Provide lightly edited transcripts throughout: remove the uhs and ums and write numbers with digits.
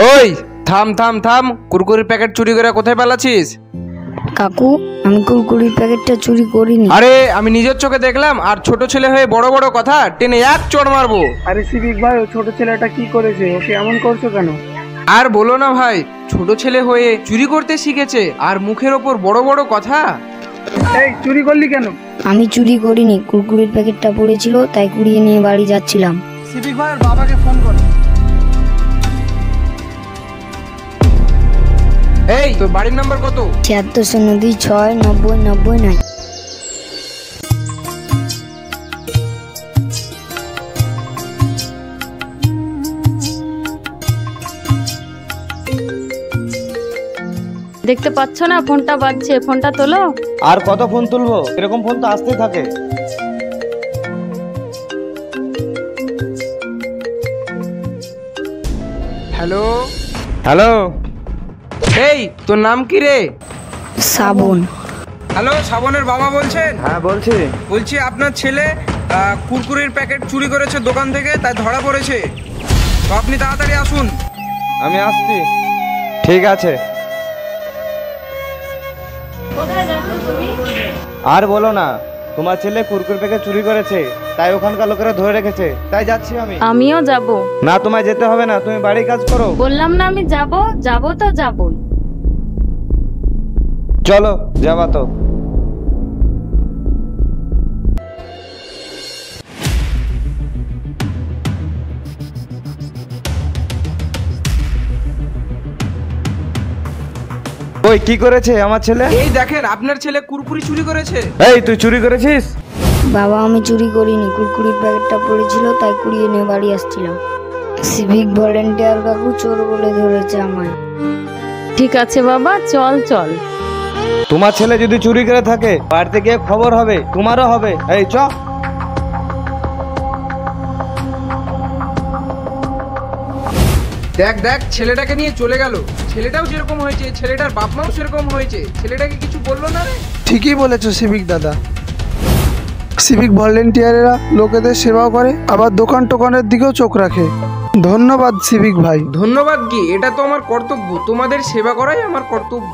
ওই থাম থাম থাম, কুরকুরির প্যাকেট চুরি করে কোথায় পালাচ্ছিস? কাকু, আমি কুরকুরির প্যাকেটটা চুরি করিনি। আরে আমি নিজের চোখে দেখলাম, আর ছোট ছেলে হয়ে বড় বড় কথা, টেনে এক চড় মারবো। আরে সিভিক ভাই, ও ছোট ছেলেটা কি করেছে? ওকে এমন করছো কেন? আর বলো না ভাই, ছোট ছেলে হয়ে চুরি করতে শিখেছে, আর মুখের ওপর বড় বড় কথা। এই চুরি করলি কেন? আমি চুরি করিনি, কুরকুরির প্যাকেটটা পড়েছিল তাই কুড়িয়ে নিয়ে বাড়ি যাচ্ছিলাম। সিভিক ভাইয়ের বাবাকে ফোন কর। এই তোর বাড়ির নাম্বার কত? 76969090 দেখতে পাচ্ছ না ফোনটা বাজছে, ফোনটা তোলো। আর কত ফোন তুলবো? এরকম ফোন তো আসতেই থাকে। হ্যালো হ্যালো, এই তোর নাম কি রে? শ্রাবণ। হ্যালো, শ্রাবণের বাবা বলছেন? হ্যাঁ বলছি। বলছি আপনার ছেলে কুরকুরির প্যাকেট চুরি করেছে দোকান থেকে, তাই ধরা পড়েছে। তো আপনি তাড়াতাড়ি আসুন। আমি আসছি। ঠিক আছে। আর বলো না, তোমার ছেলে কুরকুর প্যাকেট চুরি করেছে, তাই ওখানকার লোকেরা ধরে রেখেছে, তাই যাচ্ছি আমি। আমিও যাব। না, তোমায় যেতে হবে না, তুমি বাড়ির কাজ করো। বললাম না আমি যাব, যাব তো যাবই। চলো, যাবা তো। ওই কি করেছে আমার ছেলে? এই দেখেন, আপনার ছেলে কুরকুরি চুরি করেছে। এই তুই চুরি করেছিস? বাবা, আমি চুরি করিনি, কুরকুরির প্যাকেটটা পড়েছিল তাই কুড়িয়ে নিয়ে বাড়ি আসছিলাম। সিভিক ভলেন্টিয়ার কাকু চোর বলে ধরেছে আমায়। ঠিক আছে বাবা, চল চল। তোমার ছেলে যদি চুরি করে থাকে, বাড়িতে গিয়ে খবর হবে, তোমারও হবে। এই চ। দেখ দেখ, ছেলেটাকে নিয়ে চলে গেল। ছেলেটাও যেরকম হয়েছে, ছেলেটার বাপ মাও সেরকম হয়েছে। ছেলেটাকে কিছু বললো না রে। ঠিকই বলেছো সিভিক দাদা। সিভিক ভলেন্টিয়ারেরা লোকেদের সেবাও করে, আবার দোকান টোকানের দিকেও চোখ রাখে। ধন্যবাদ সিভিক ভাই। ধন্যবাদ কি, এটা তো আমার কর্তব্য, তোমাদের সেবা করাই আমার কর্তব্য।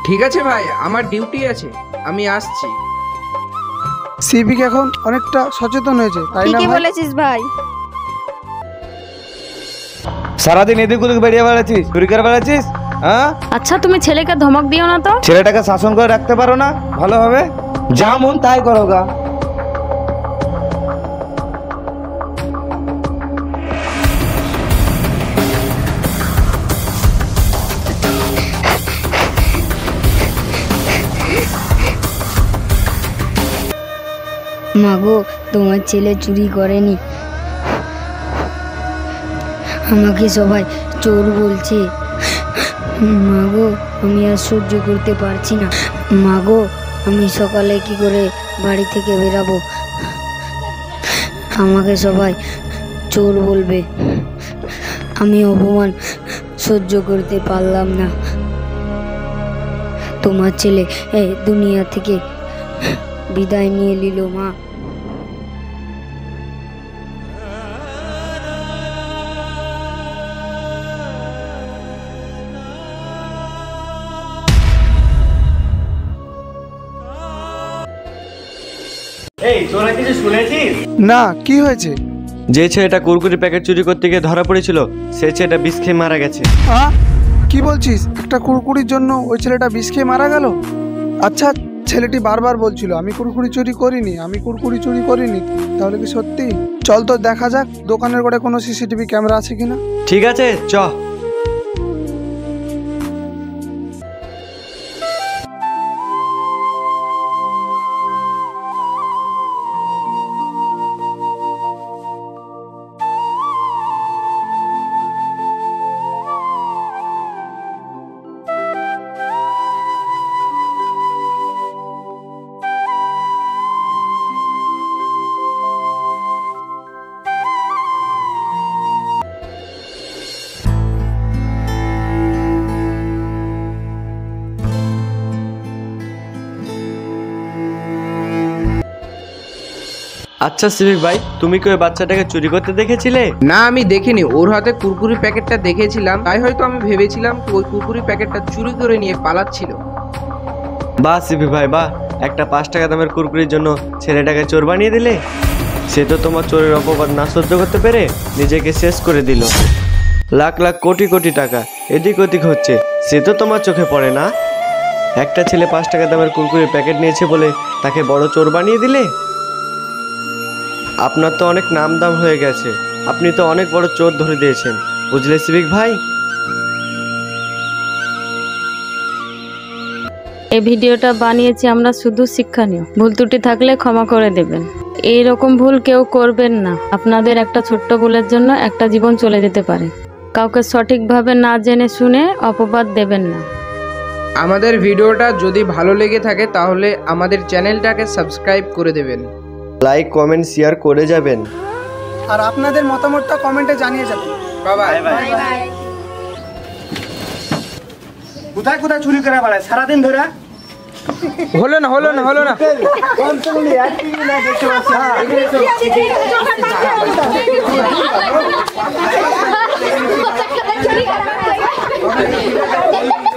ঠিক আছে ভাই, আমার ডিউটি আছে, আমি আসছি। সিভিক এখন অনেকটা সচেতন হয়েছে, তাই না ঠিকই ভাই? বলেছিস ভাই। সারাদিন এদিক ওদিক বেরিয়ে বেড়াচ্ছিস, চুরি করে বেড়াচ্ছিস, হ্যাঁ? আচ্ছা তুমি ছেলেকে ধমক দিও না তো। ছেলেটাকে শাসন করে রাখতে পারো না? ভালো হবে, যা মন তাই করো গা। মাগো, তোমার ছেলে চুরি করেনি, আমাকে সবাই চোর বলছে। মাগো, আমি আর সহ্য করতে পারছি না। মাগো, আমি সকালে কি করে বাড়ি থেকে বেরাবো? আমাকে সবাই চোর বলবে, আমি অপমান সহ্য করতে পারলাম না। তোমার ছেলে এই দুনিয়া থেকে বিদায় নিয়ে নিল মা। এই তোরা কিছু শুনেছিস? না, কি হয়েছে? যে ছেলেটা কুরকুরি প্যাকেট চুরি করতে গিয়ে ধরা পড়েছিল, সেই ছেলেটা বিষ খেয়ে মারা গেছে। কি বলছিস? একটা কুরকুরির জন্য ওই ছেলেটা বিষ খেয়ে মারা গেল? আচ্ছা, ছেলেটি বারবার বলছিল আমি কুরকুরি চুরি করিনি, আমি কুরকুরি চুরি করিনি। তাহলে কি সত্যি? চল তো দেখা যাক দোকানের গোড়ায় কোনো সিসিটিভি ক্যামেরা আছে কিনা। ঠিক আছে, চ। আচ্ছা সিভিক ভাই, তুমি কি ওই বাচ্চাটাকে চুরি করতে দেখেছিলে? না, আমি দেখিনি। ওর হাতে কুরকুরি প্যাকেটটা দেখেছিলাম, তাই হয়তো আমি ভেবেছিলাম ওই কুরকুরি প্যাকেটটা চুরি করে নিয়ে পালাচ্ছিল। বাহ সিভিক ভাই বাহ, একটা 5 টাকা দামের কুরকুরির জন্য ছেলেটাকে চোর বানিয়ে দিলে। সে তো তোমার চোরের অপবাদ না সহ্য করতে পেরে নিজেকে শেষ করে দিল। লাখ লাখ কোটি কোটি টাকা এদিক ওদিক হচ্ছে, সে তো তোমার চোখে পড়ে না। একটা ছেলে 5 টাকা দামের কুরকুরির প্যাকেট নিয়েছে বলে তাকে বড় চোর বানিয়ে দিলে। আপনার তো অনেক নাম দাম হয়ে গেছে, আপনি তো অনেক বড় চোর ধরে দিয়েছেন, বুঝলে সিভিক ভাই? এই ভিডিওটা বানিয়েছি আমরা শুধু শিক্ষণীয়। ভুল ত্রুটি থাকলে ক্ষমা করে দেবেন। এই রকম ভুল কেউ করবেন না। আপনাদের একটা ছোট্ট ভুলের জন্য একটা জীবন চলে যেতে পারে। কাউকে সঠিকভাবে না জেনে শুনে অপবাদ দেবেন না। আমাদের ভিডিওটা যদি ভালো লেগে থাকে তাহলে আমাদের চ্যানেলটাকে সাবস্ক্রাইব করে দেবেন। লাইক কমেন্ট শেয়ার করে যাবেন। আর আপনাদের মতামতটা কমেন্টে জানিয়ে যাবেন। বাই। কোথায় কোথায় চুরি করে বেড়ায় সারাদিন ধরে? হলো না কমসে কম